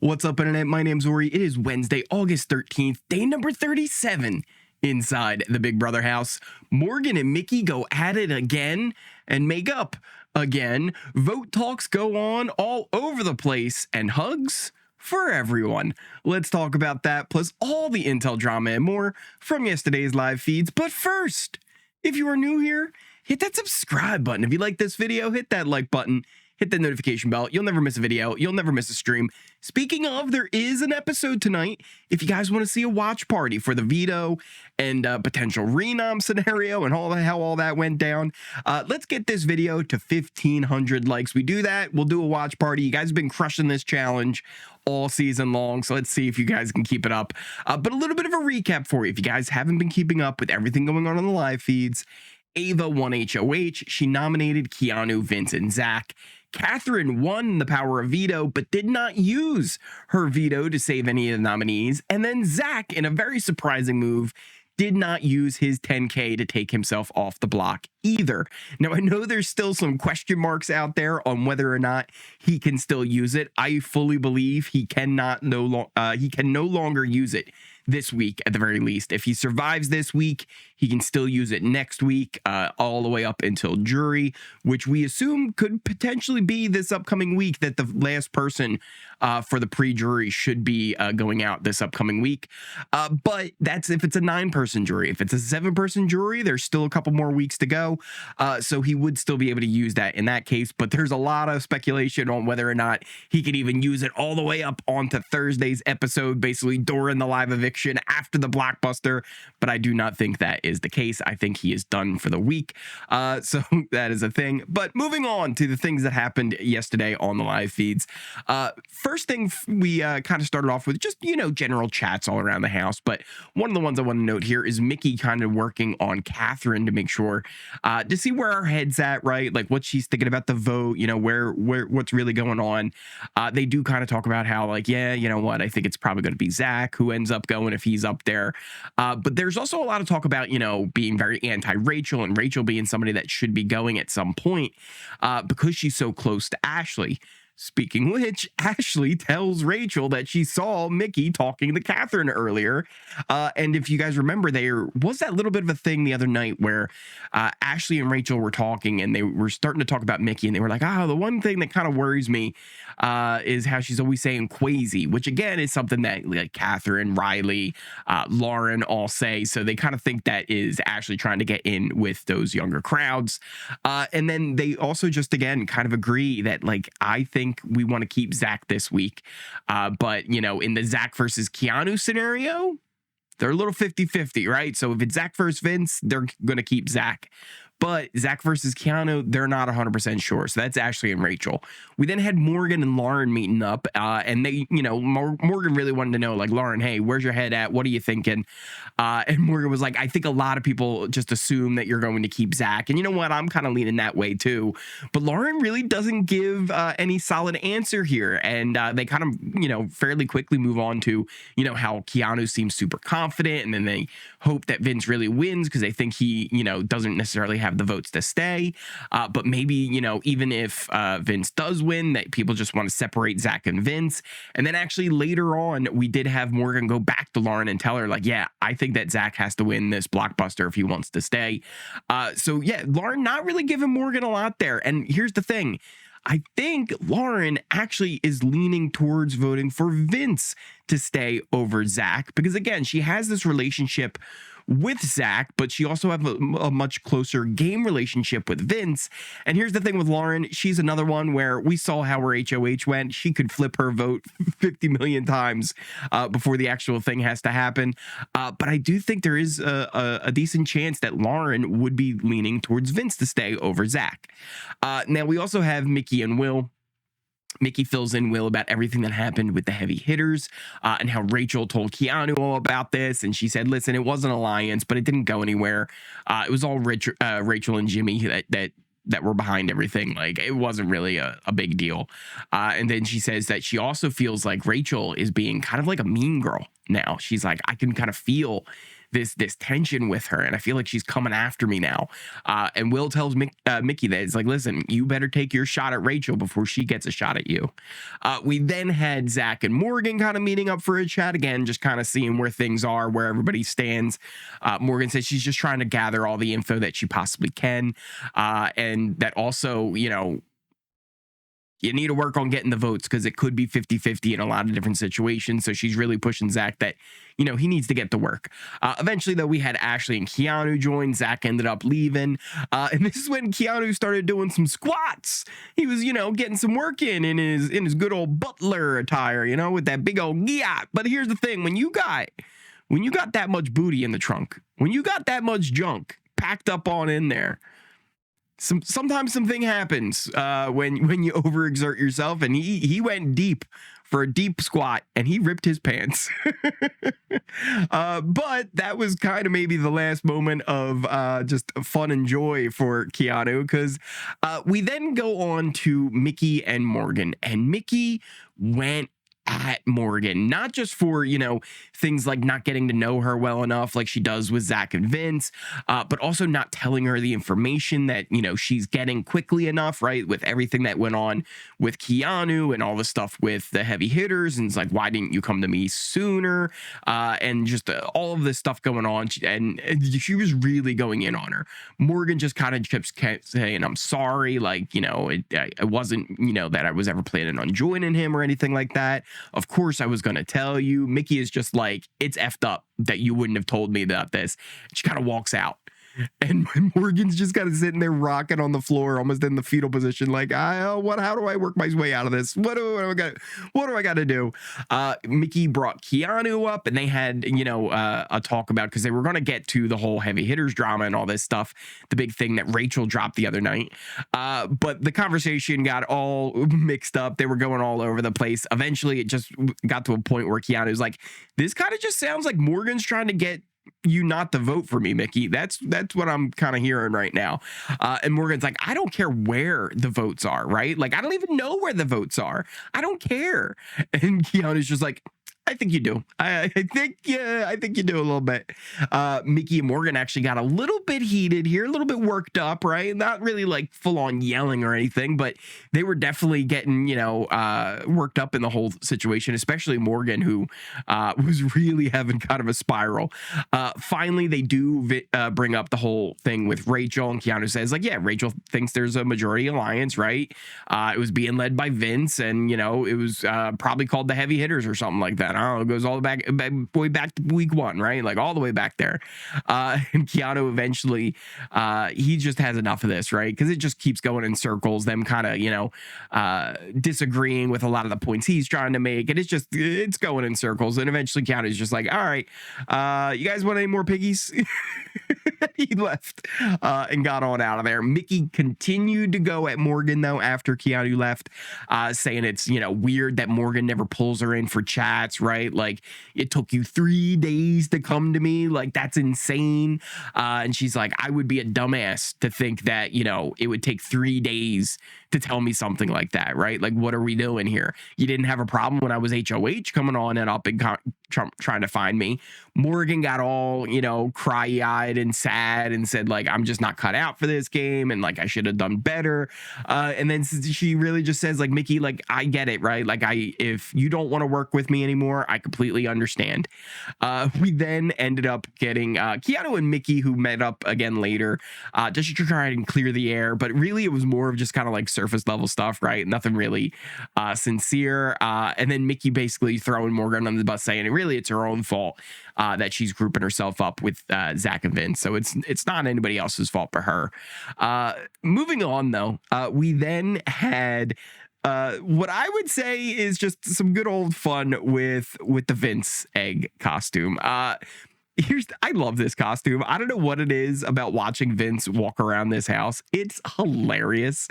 What's up, Internet? My name's Ori. It is Wednesday, August 13th, day number 37 inside the Big Brother house. Morgan and Mickey go at it again and make up again. Vote talks go on all over the place and hugs for everyone. Let's talk about that, plus all the intel drama and more from yesterday's live feeds. But first, if you are new here, hit that subscribe button. If you like this video, hit that like button. Hit that notification bell. You'll never miss a video. You'll never miss a stream. Speaking of, there is an episode tonight. If you guys want to see a watch party for the veto and potential renom scenario and how all that went down, let's get this video to 1,500 likes. We do that, we'll do a watch party. You guys have been crushing this challenge all season long, so let's see if you guys can keep it up. But a little bit of a recap for you. If you guys haven't been keeping up with everything going on the live feeds, Ava won HOH. She nominated Keanu, Vince, and Zach. Catherine won the power of veto, but did not use her veto to save any of the nominees. And then Zach, in a very surprising move, did not use his 10K to take himself off the block either. Now, I know there's still some question marks out there on whether or not he can still use it. I fully believe he can no longer use it this week at the very least. If he survives this week, he can still use it next week, all the way up until jury, which we assume could potentially be this upcoming week, that the last person for the pre-jury should be going out this upcoming week. But that's if it's a 9-person jury. If it's a 7-person jury, there's still a couple more weeks to go. So he would still be able to use that in that case. But there's a lot of speculation on whether or not he could even use it all the way up onto Thursday's episode, basically during the live eviction after the blockbuster. But I do not think that is the case. I think he is done for the week. So that is a thing. But moving on to the things that happened yesterday on the live feeds. First thing we kind of started off with just, general chats all around the house. But one of the ones I want to note here is Mickey kind of working on Catherine to make sure to see where our head's at, right? Like what she's thinking about the vote, where what's really going on. They do kind of talk about how, like, yeah, you know what, I think it's probably going to be Zach who ends up going if he's up there. But there's also a lot of talk about, being very anti-Rachel and Rachel being somebody that should be going at some point because she's so close to Ashley. Speaking which, Ashley tells Rachel that she saw Mickey talking to Catherine earlier. And if you guys remember, there was that little bit of a thing the other night where Ashley and Rachel were talking and they were starting to talk about Mickey. And they were like, the one thing that kind of worries me is how she's always saying Quasi, which again is something that like Catherine, Riley, Lauren all say. So they kind of think that is Ashley trying to get in with those younger crowds. And then they also just, again, kind of agree that, like, I think we want to keep Zach this week. But, in the Zach versus Keanu scenario, they're a little 50-50, right? So if it's Zach versus Vince, they're going to keep Zach. But Zach versus Keanu, they're not 100% sure. So that's Ashley and Rachel. We then had Morgan and Lauren meeting up. And they, Morgan really wanted to know, like, Lauren, hey, where's your head at? What are you thinking? And Morgan was like, I think a lot of people just assume that you're going to keep Zach. And you know what? I'm kind of leaning that way too. But Lauren really doesn't give any solid answer here. And they kind of, fairly quickly move on to, how Keanu seems super confident. And then they hope that Vince really wins because they think he, doesn't necessarily have the votes to stay. But maybe, even if Vince does win, that people just want to separate Zach and Vince. And then actually later on, we did have Morgan go back to Lauren and tell her, like, yeah, I think that Zach has to win this blockbuster if he wants to stay. So yeah, Lauren not really giving Morgan a lot there. And here's the thing. I think Lauren actually is leaning towards voting for Vince to stay over Zach because, again, she has this relationship with Zach, but she also have a much closer game relationship with Vince. And here's the thing with Lauren. She's another one where we saw how her HOH went. She could flip her vote 50 million times before the actual thing has to happen. But I do think there is a decent chance that Lauren would be leaning towards Vince to stay over Zach. Now, we also have Mickey and Will. Mickey fills in Will about everything that happened with the heavy hitters and how Rachel told Keanu all about this. And she said, listen, it was an alliance, but it didn't go anywhere. It was all Rachel and Jimmy that were behind everything. Like, it wasn't really a big deal. And then she says that she also feels like Rachel is being kind of like a mean girl now. She's like, I can kind of feel this tension with her, and I feel like she's coming after me now. And Will tells Mickey that it's like, listen, you better take your shot at Rachel before she gets a shot at you. We then had Zach and Morgan kind of meeting up for a chat again, just kind of seeing where things are, where everybody stands. Morgan says she's just trying to gather all the info that she possibly can, and that also, you need to work on getting the votes because it could be 50-50 in a lot of different situations. So she's really pushing Zach that, he needs to get to work. Eventually, though, we had Ashley and Keanu join. Zach ended up leaving. And this is when Keanu started doing some squats. He was, getting some work in his good old butler attire, with that big old yacht. But here's the thing. When you got that much booty in the trunk, when you got that much junk packed up on in there, sometimes something happens when you overexert yourself, and he went deep for a deep squat and he ripped his pants. But that was kind of maybe the last moment of just fun and joy for Keanu, because we then go on to Mickey and Morgan, and Mickey went at Morgan, not just for, things like not getting to know her well enough like she does with Zach and Vince, but also not telling her the information that, she's getting quickly enough, right? With everything that went on with Keanu and all the stuff with the heavy hitters. And it's like, why didn't you come to me sooner? And just all of this stuff going on. And she was really going in on her. Morgan just kind of kept saying, I'm sorry. Like, it wasn't, that I was ever planning on joining him or anything like that. Of course I was going to tell you. Mickey is just like, it's effed up that you wouldn't have told me about this. She kind of walks out. And Morgan's just kind of sitting there rocking on the floor, almost in the fetal position, like, how do I work my way out of this? What do I got to do? Mickey brought Keanu up, and they had, a talk about, because they were going to get to the whole heavy hitters drama and all this stuff, the big thing that Rachel dropped the other night. But the conversation got all mixed up. They were going all over the place. Eventually, it just got to a point where Keanu's like, this kind of just sounds like Morgan's trying to get you not to vote for me, Mickey. That's what I'm kind of hearing right now. And Morgan's like, I don't care where the votes are, right? Like, I don't even know where the votes are. I don't care. And Keanu's just like, I think you do. I think you do a little bit. Mickey and Morgan actually got a little bit heated here, a little bit worked up, right? Not really like full on yelling or anything, but they were definitely getting, worked up in the whole situation, especially Morgan, who was really having kind of a spiral. Finally, they do bring up the whole thing with Rachel, and Keanu says, like, yeah, Rachel thinks there's a majority alliance, right? It was being led by Vince, and, it was probably called the Heavy Hitters or something like that. I don't know, it goes all the way back to week one, right? Like all the way back there. And Keanu eventually, he just has enough of this, right? Because it just keeps going in circles, them kind of, disagreeing with a lot of the points he's trying to make. And it's going in circles. And eventually Keanu's just like, all right, you guys want any more piggies? He left and got on out of there. Mickey continued to go at Morgan, though, after Keanu left, saying it's, weird that Morgan never pulls her in for chats, right? Like, it took you 3 days to come to me. Like, that's insane. And she's like, I would be a dumbass to think that, it would take 3 days to tell me something like that, right? Like, what are we doing here? You didn't have a problem when I was HOH coming on and up and trying to find me. Morgan got all, cry-eyed and sad and said, like, I'm just not cut out for this game, and like I should have done better. And then she really just says, like, Mickey, like, I get it, right? Like, if you don't want to work with me anymore, I completely understand. We then ended up getting Keanu and Mickey, who met up again later, just to try and clear the air. But really, it was more of just kind of like surface level stuff, right? Nothing really sincere. And then Mickey basically throwing Morgan on the bus, saying really it's her own fault that she's grouping herself up with Zach and Vince. So it's not anybody else's fault but her. Moving on, though, we then had what I would say is just some good old fun with the Vince egg costume. I love this costume. I don't know what it is about watching Vince walk around this house. It's hilarious.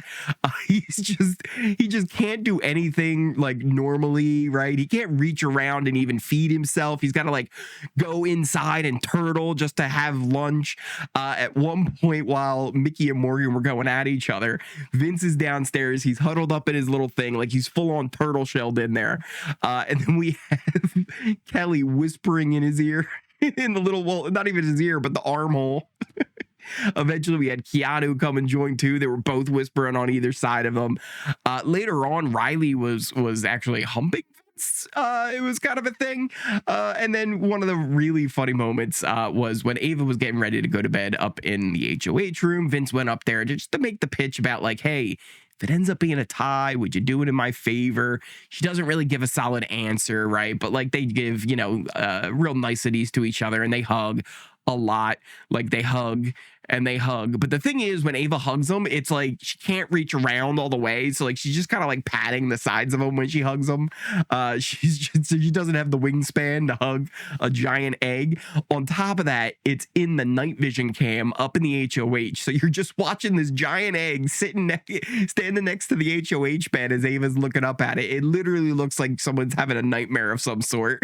He just can't do anything like normally, right? He can't reach around and even feed himself. He's got to like go inside and turtle just to have lunch. At one point, while Mickey and Morgan were going at each other, Vince is downstairs. He's huddled up in his little thing, like he's full on turtle shelled in there. And then we have Kelly whispering in his ear. in the little, well, not even his ear, but the armhole. Eventually, we had Keanu come and join too. They were both whispering on either side of him. Later on, Riley was actually humping. It was kind of a thing. And then one of the really funny moments was when Ava was getting ready to go to bed up in the HOH room. Vince went up there just to make the pitch about like, hey, if it ends up being a tie, would you do it in my favor? She doesn't really give a solid answer, right? But like they give, real niceties to each other and they hug a lot. Like they hug and they hug. But the thing is, when Ava hugs him, it's like she can't reach around all the way. So like she's just kind of like patting the sides of him when she hugs him. She doesn't have the wingspan to hug a giant egg. On top of that, it's in the night vision cam up in the HOH. So you're just watching this giant egg standing next to the HOH bed as Ava's looking up at it. It literally looks like someone's having a nightmare of some sort.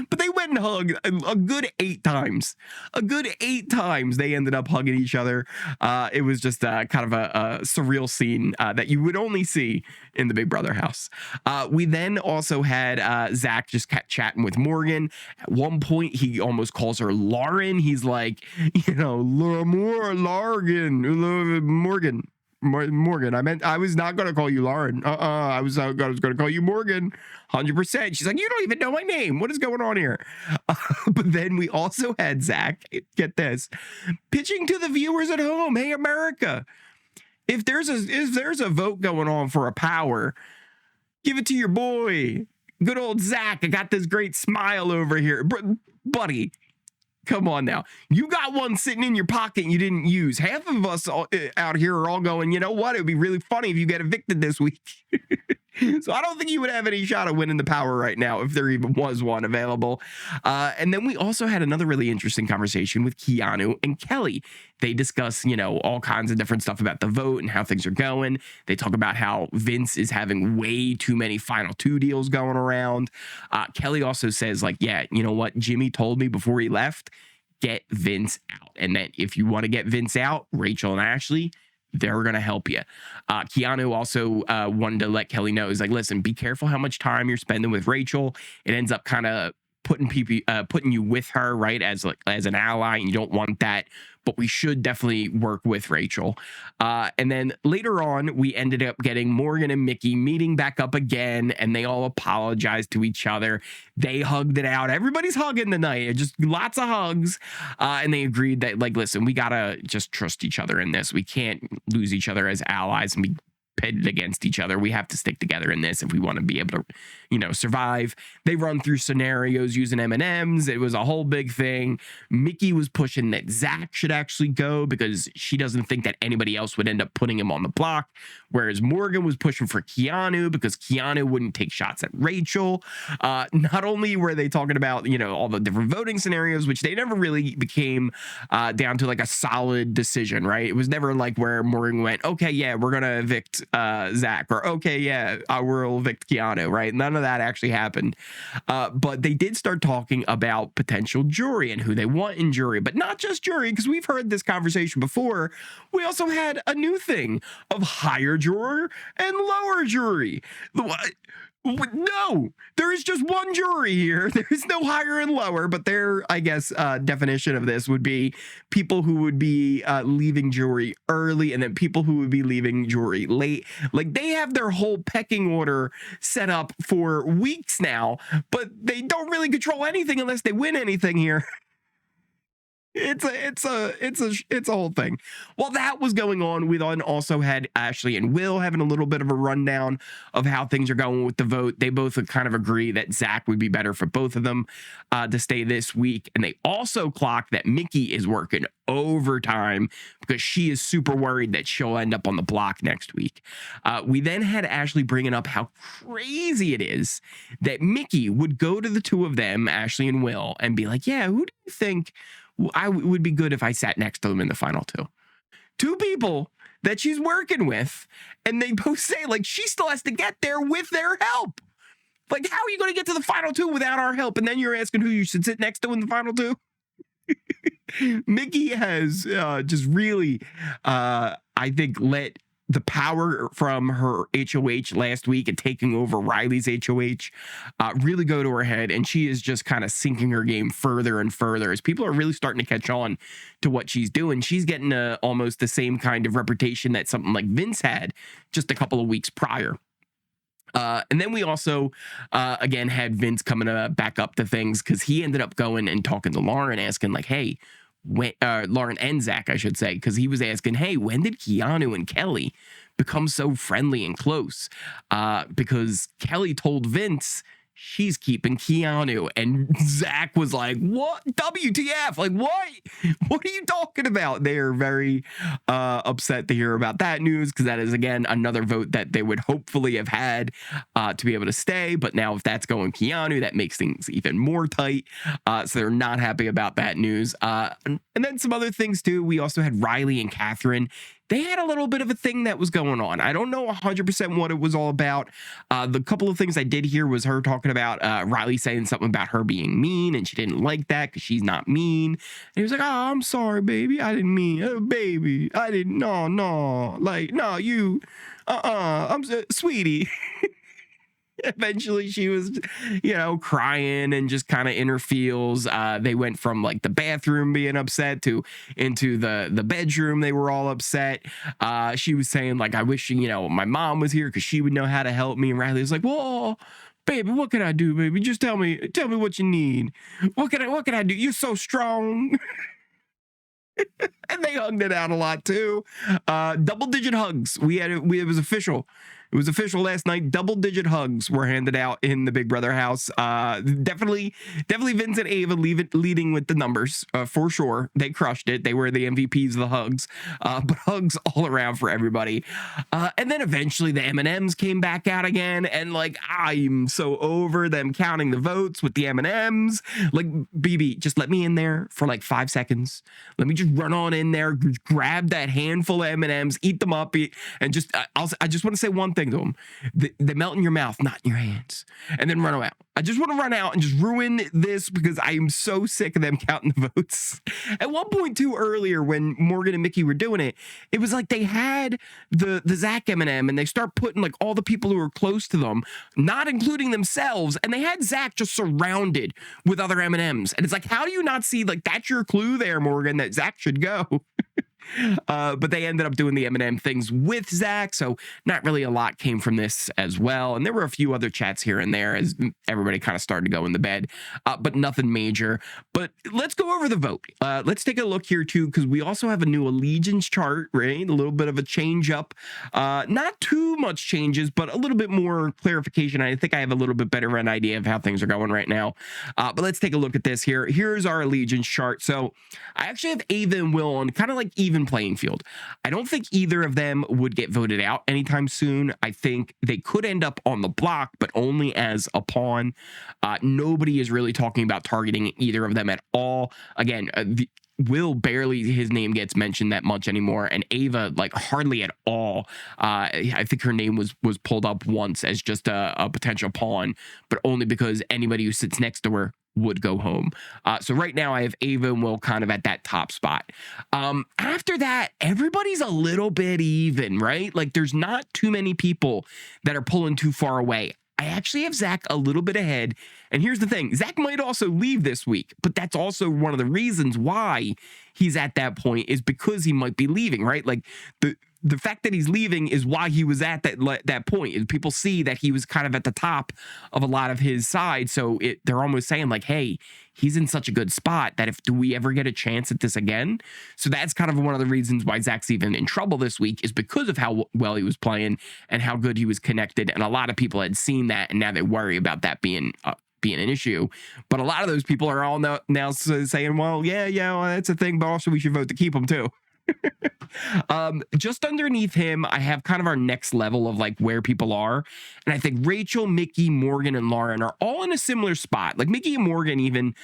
But they went and hugged a good 8 times. A good 8 times they ended up hugging each other. It was just kind of a surreal scene that you would only see in the Big Brother house. We then also had Zach just kept chatting with Morgan. At one point, he almost calls her Lauren. He's like, Morgan. Morgan. I was not going to call you Lauren. I was going to call you Morgan. 100%. She's like, you don't even know my name. What is going on here? But then we also had Zach, get this, pitching to the viewers at home. Hey, America, if there's a vote going on for a power, give it to your boy. Good old Zach. I got this great smile over here. Buddy, come on now. You got one sitting in your pocket and you didn't use. Half of us out here are all going, you know what? It would be really funny if you get evicted this week. So I don't think you would have any shot of winning the power right now if there even was one available. And then we also had another really interesting conversation with Keanu and Kelly. They discuss, all kinds of different stuff about the vote and how things are going. They talk about how Vince is having way too many final 2 deals going around. Kelly also says like, yeah, you know what? Jimmy told me before he left, get Vince out. And that if you want to get Vince out, Rachel and Ashley, they're going to help you. Keanu also wanted to let Kelly know, he's like, listen, be careful how much time you're spending with Rachel. It ends up kind of putting you with her, right, as an ally, and you don't want that. But we should definitely work with Rachel. And then later on, we ended up getting Morgan and Mickey meeting back up again, and they all apologized to each other. They hugged it out. Everybody's hugging tonight, just lots of hugs. And they agreed that, like, listen, we gotta just trust each other in this. We can't lose each other as allies and be pitted against each other. We have to stick together in this if we want to be able to, survive. They run through scenarios using M&Ms. It was a whole big thing. Mickey was pushing that Zach should actually go because she doesn't think that anybody else would end up putting him on the block. Whereas Morgan was pushing for Keanu because Keanu wouldn't take shots at Rachel. Not only were they talking about, all the different voting scenarios, which they never really became down to like a solid decision, right? It was never like where Morgan went, okay, yeah, we're going to evict Zach, or okay, yeah, we'll evict Keanu, right? None of that actually happened. But they did start talking about potential jury and who they want in jury, but not just jury, because we've heard this conversation before. We also had a new thing of higher juror and lower jury. No, there is just one jury here. There is no higher and lower, but their, I guess, definition of this would be people who would be leaving jury early and then people who would be leaving jury late. Like they have their whole pecking order set up for weeks now, but they don't really control anything unless they win anything here. It's a whole thing. While that was going on, we then also had Ashley and Will having a little bit of a rundown of how things are going with the vote. They both kind of agree that Zach would be better for both of them to stay this week. And they also clock that Mickey is working overtime because she is super worried that she'll end up on the block next week. We then had Ashley bringing up how crazy it is that Mickey would go to the two of them, Ashley and Will, and be like, yeah, who do you think would be good if I sat next to them in the final 2? 2 people that she's working with, and they both say, like, she still has to get there with their help. Like, how are you going to get to the final 2 without our help? And then you're asking who you should sit next to in the final 2? Mickey has just really, I think, let the power from her HOH last week and taking over Riley's HOH really go to her head, and she is just kind of sinking her game further and further as people are really starting to catch on to what she's doing. She's getting almost the same kind of reputation that something like Vince had just a couple of weeks prior. And then we also, again, had Vince coming back up to things because he ended up going and talking to Lauren, asking like, hey, when Lauren and Zach, I should say, because he was asking, hey, when did Keanu and Kelly become so friendly and close? Because Kelly told Vince she's keeping Keanu, and Zach was like, what? WTF? Like, what are you talking about? They're very upset to hear about that news, because that is, again, another vote that they would hopefully have had to be able to stay. But now if that's going Keanu, that makes things even more tight. So they're not happy about that news. And then some other things too. We also had Riley and Catherine. They had a little bit of a thing that was going on. I don't know 100% what it was all about. The couple of things I did hear was her talking about Riley saying something about her being mean, and she didn't like that because she's not mean. And he was like, oh, I'm sorry, baby. I didn't mean, baby. I didn't, no. Like, no, you, I'm sweetie. Eventually she was, crying and just kind of in her feels. They went from like the bathroom being upset to into the bedroom. They were all upset. She was saying like, I wish, my mom was here because she would know how to help me. And Riley was like, whoa, baby, what can I do, baby? Just tell me what you need. What can I do? You're so strong. And they hugged it out a lot too. Double-digit hugs. It was official. It was official last night. Double-digit hugs were handed out in the Big Brother house. Definitely Vince and Ava leading with the numbers for sure. They crushed it. They were the MVPs of the hugs. But hugs all around for everybody. And then eventually the M&Ms came back out again. And like, I'm so over them counting the votes with the M&Ms. Like, BB, just let me in there for like 5 seconds. Let me just run on in there, grab that handful of M&Ms, eat them up, and just I just want to say one thing to them. They melt in your mouth, not in your hands, and then run out. I just want to run out and just ruin this because I am so sick of them counting the votes. At one point too earlier when Morgan and Mickey were doing it, it was like they had the Zach M&M and they start putting like all the people who were close to them, not including themselves, and they had Zach just surrounded with other M&Ms. And it's like, how do you not see, like, that's your clue there, Morgan, that Zach should go? But they ended up doing the M&M things with Zach, so not really a lot came from this as well. And there were a few other chats here and there as everybody kind of started to go in the bed, but nothing major. But let's go over the vote. Let's take a look here too, because we also have a new allegiance chart, right? A little bit of a change up. Not too much changes, but a little bit more clarification. I think I have a little bit better of an idea of how things are going right now. But let's take a look at this here. Here's our allegiance chart. So I actually have Ava and Will on kind of like even playing field. I don't think either of them would get voted out anytime soon. I think they could end up on the block, but only as a pawn. Nobody is really talking about targeting either of them at all. Again, Will barely, his name gets mentioned that much anymore, and Ava like hardly at all. I think her name was pulled up once as just a potential pawn, but only because anybody who sits next to her would go home. So right now I have Ava and Will kind of at that top spot. After that, everybody's a little bit even, right? Like there's not too many people that are pulling too far away. I actually have Zach a little bit ahead. And here's the thing, Zach might also leave this week, but that's also one of the reasons why he's at that point is because he might be leaving, right? Like the fact that he's leaving is why he was at that point. And people see that he was kind of at the top of a lot of his side. So they're almost saying like, hey, he's in such a good spot that do we ever get a chance at this again? So that's kind of one of the reasons why Zach's even in trouble this week is because of how well he was playing and how good he was connected. And a lot of people had seen that, and now they worry about that being an issue. But a lot of those people are all now saying, well, yeah, well, that's a thing, but also we should vote to keep him too. Just underneath him, I have kind of our next level of like where people are. And I think Rachel, Mickey, Morgan, and Lauren are all in a similar spot. Like Mickey and Morgan even,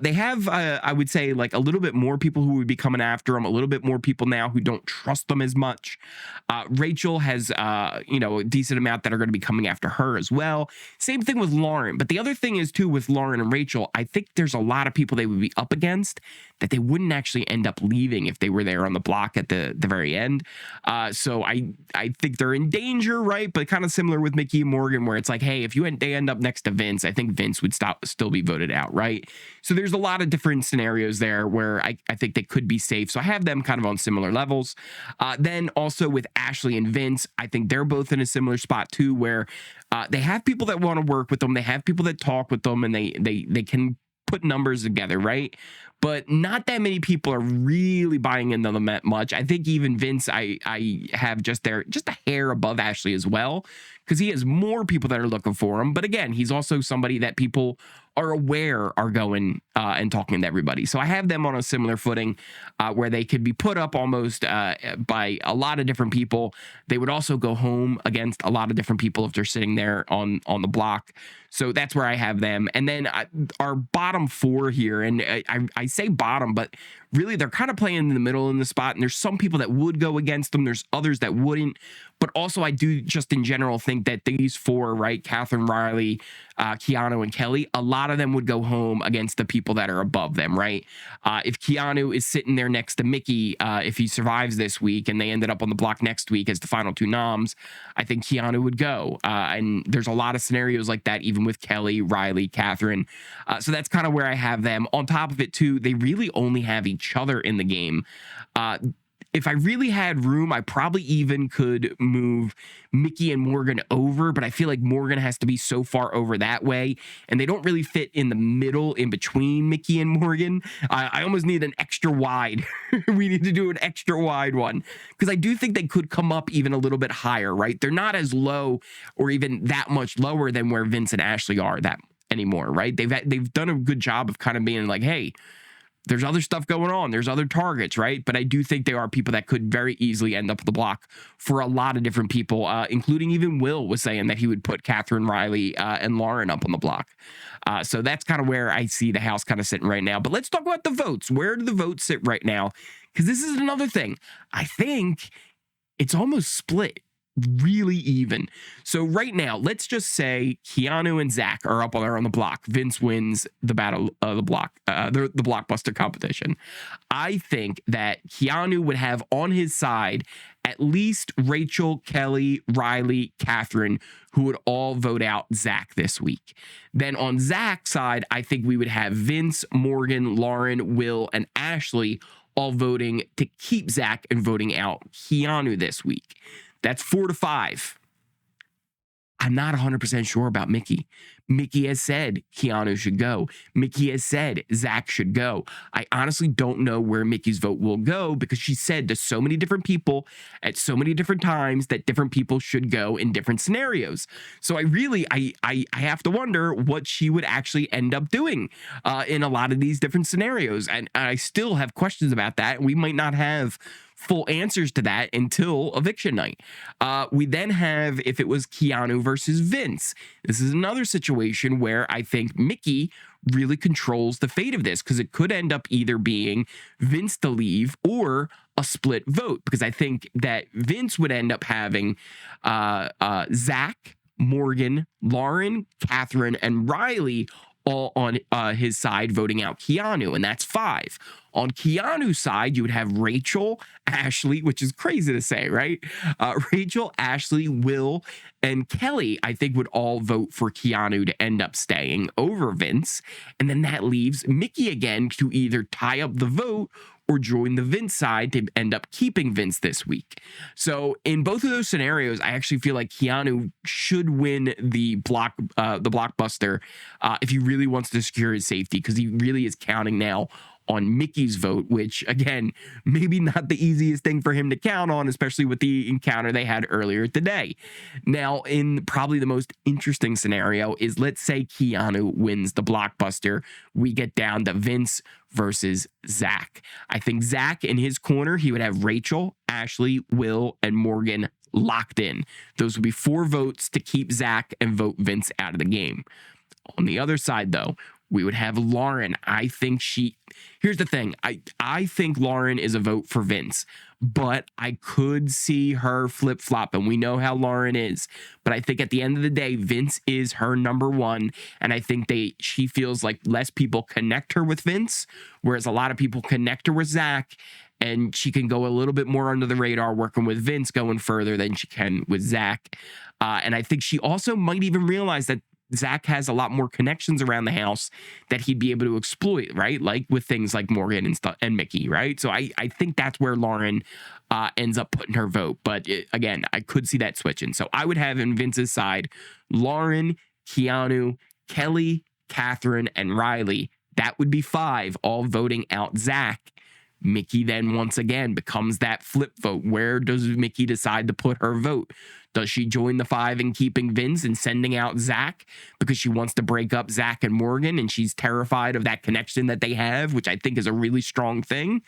they have, I would say, like a little bit more people who would be coming after them, a little bit more people now who don't trust them as much. Rachel has, a decent amount that are going to be coming after her as well. Same thing with Lauren. But the other thing is too, with Lauren and Rachel, I think there's a lot of people they would be up against that they wouldn't actually end up leaving if they were there on the block at the very end. So I think they're in danger, right? But kind of similar with Mickey and Morgan, where it's like, hey, if they end up next to Vince, I think Vince would still be voted out, right? So there's a lot of different scenarios there where I think they could be safe. So I have them kind of on similar levels. Then also with Ashley and Vince, I think they're both in a similar spot too, where they have people that want to work with them, they have people that talk with them, and they can put numbers together, right? But not that many people are really buying into them that much. I think even Vince, I have just a hair above Ashley as well, because he has more people that are looking for him. But again, he's also somebody that people are aware are going and talking to everybody. So I have them on a similar footing where they could be put up almost by a lot of different people. They would also go home against a lot of different people if they're sitting there on the block. So that's where I have them. And then our bottom four here, and I say bottom, but really they're kind of playing in the middle in the spot. And there's some people that would go against them. There's others that wouldn't. But also I do just in general think that these four, right, Catherine, Riley, Keanu, and Kelly, a lot of them would go home against the people that are above them, right? If Keanu is sitting there next to Mickey, if he survives this week and they ended up on the block next week as the final two noms, I think Keanu would go. And there's a lot of scenarios like that, even with Kelly, Riley, Catherine. So that's kind of where I have them. On top of it, too, they really only have each other in the game. If I really had room, I probably even could move Mickey and Morgan over, but I feel like Morgan has to be so far over that way, and they don't really fit in the middle in between Mickey and Morgan. I almost need an extra wide. We need to do an extra wide one, because I do think they could come up even a little bit higher, right? They're not as low or even that much lower than where Vince and Ashley are that anymore, right? They've done a good job of kind of being like, hey, there's other stuff going on. There's other targets, right? But I do think there are people that could very easily end up the block for a lot of different people, including even Will was saying that he would put Catherine, Riley, and Lauren up on the block. So that's kind of where I see the house kind of sitting right now. But let's talk about the votes. Where do the votes sit right now? Because this is another thing. I think it's almost split. Really even. So right now, let's just say Keanu and Zach are up there on the block. Vince wins the battle of the block, the blockbuster competition. I think that Keanu would have on his side at least Rachel, Kelly, Riley, Catherine, who would all vote out Zach this week. Then on Zach's side, I think we would have Vince, Morgan, Lauren, Will, and Ashley all voting to keep Zach and voting out Keanu this week. That's 4-5. I'm not 100% sure about Mickey. Mickey has said Keanu should go. Mickey has said Zach should go. I honestly don't know where Mickey's vote will go, because she said to so many different people at so many different times that different people should go in different scenarios. So I have to wonder what she would actually end up doing in a lot of these different scenarios. And I still have questions about that. We might not have full answers to that until eviction night. We then have, if it was Keanu versus Vince, this is another situation where I think Mickey really controls the fate of this, because it could end up either being Vince to leave or a split vote, because I think that Vince would end up having Zach, Morgan, Lauren, Catherine, and Riley all on his side voting out Keanu, and that's 5. On Keanu's side, you would have Rachel, Ashley, which is crazy to say, right? Rachel, Ashley, Will, and Kelly, I think, would all vote for Keanu to end up staying over Vince. And then that leaves Mickey again to either tie up the vote or join the Vince side to end up keeping Vince this week. So in both of those scenarios, I actually feel like Keanu should win the blockbuster if he really wants to secure his safety, because he really is counting now on Mickey's vote, which, again, maybe not the easiest thing for him to count on, especially with the encounter they had earlier today. Now, in probably the most interesting scenario is, let's say Keanu wins the blockbuster. We get down to Vince versus Zach. I think Zach, in his corner, he would have Rachel, Ashley, Will, and Morgan locked in. Those would be 4 votes to keep Zach and vote Vince out of the game. On the other side, though, we would have Lauren. I think here's the thing. I think Lauren is a vote for Vince, but I could see her flip-flop, and we know how Lauren is. But I think at the end of the day, Vince is her number one, and I think she feels like less people connect her with Vince, whereas a lot of people connect her with Zach. and she can go a little bit more under the radar working with Vince going further than she can with Zach. And I think she also might even realize that Zach has a lot more connections around the house that he'd be able to exploit, right? Like with things like Morgan and stuff and Mickey, right? So I think that's where Lauren ends up putting her vote. But again, I could see that switching. So I would have in Vince's side, Lauren, Keanu, Kelly, Catherine, and Riley. That would be 5, all voting out Zach. Mickey then once again becomes that flip vote. Where does Mickey decide to put her vote? Does she join the 5 in keeping Vince and sending out Zach because she wants to break up Zach and Morgan and she's terrified of that connection that they have, which I think is a really strong thing?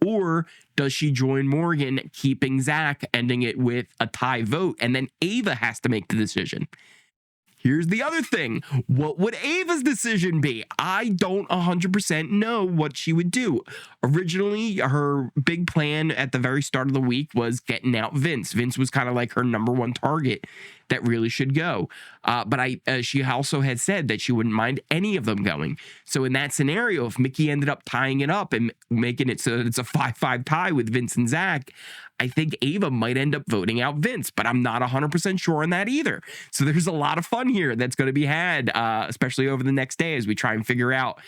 Or does she join Morgan, keeping Zach, ending it with a tie vote, and then Ava has to make the decision? Here's the other thing. What would Ava's decision be? I don't 100% know what she would do. Originally, her big plan at the very start of the week was getting out Vince. Vince was kind of like her number 1 target that really should go. But she also had said that she wouldn't mind any of them going. So in that scenario, if Mickey ended up tying it up and making it so that it's a 5-5 tie with Vince and Zach, I think Ava might end up voting out Vince, but I'm not 100% sure on that either. So there's a lot of fun here that's going to be had, especially over the next day as we try and figure out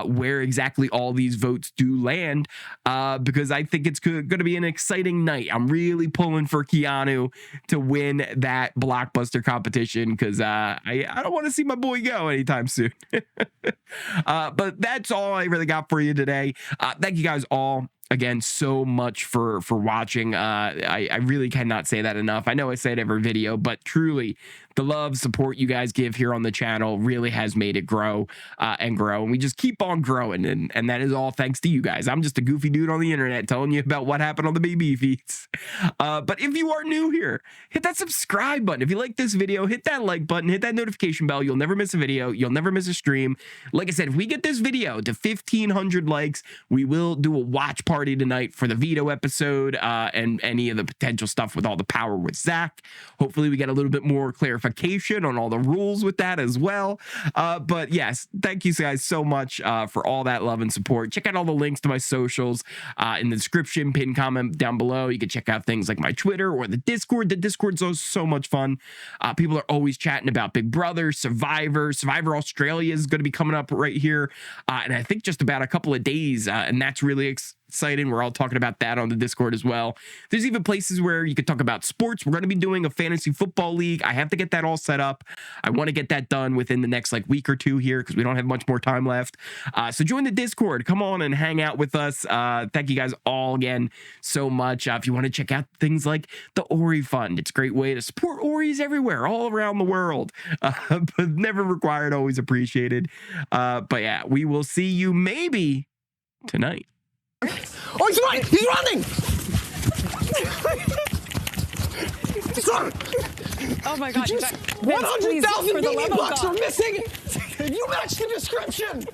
where exactly all these votes do land, because I think it's going to be an exciting night. I'm really pulling for Keanu to win that blockbuster competition because I don't want to see my boy go anytime soon. But that's all I really got for you today. Thank you guys all again so much for watching. I really cannot say that enough. I know I say it every video, but truly the love, support you guys give here on the channel really has made it grow and grow, and we just keep on growing, and that is all thanks to you guys. I'm just a goofy dude on the internet telling you about what happened on the BB feeds. But if you are new here, hit that subscribe button. If you like this video, hit that like button, hit that notification bell. You'll never miss a video. You'll never miss a stream. Like I said, if we get this video to 1,500 likes, we will do a watch party tonight for the veto episode and any of the potential stuff with all the power with Zach. Hopefully we get a little bit more clarification on all the rules with that as well. But yes, thank you guys so much for all that love and support. Check out all the links to my socials in the description, pinned comment down below. You can check out things like my Twitter or the Discord. The Discord's so much fun. People are always chatting about Big Brother, Survivor Australia is going to be coming up right here. And I think just about a couple of days. And that's really exciting. We're all talking about that on the Discord as well. There's even places where you could talk about sports. We're going to be doing a fantasy football league. I have to get that all set up. I want to get that done within the next week or 2 here because we don't have much more time left. So join the Discord. Come on and hang out with us. Thank you guys all again so much. If you want to check out things like the Ori Fund, it's a great way to support Oris everywhere, all around the world. But never required, always appreciated. But yeah, we will see you maybe tonight. Oh, he's running! He's running! Sir! Oh my God! 100,000 BB bucks are missing! You match the description!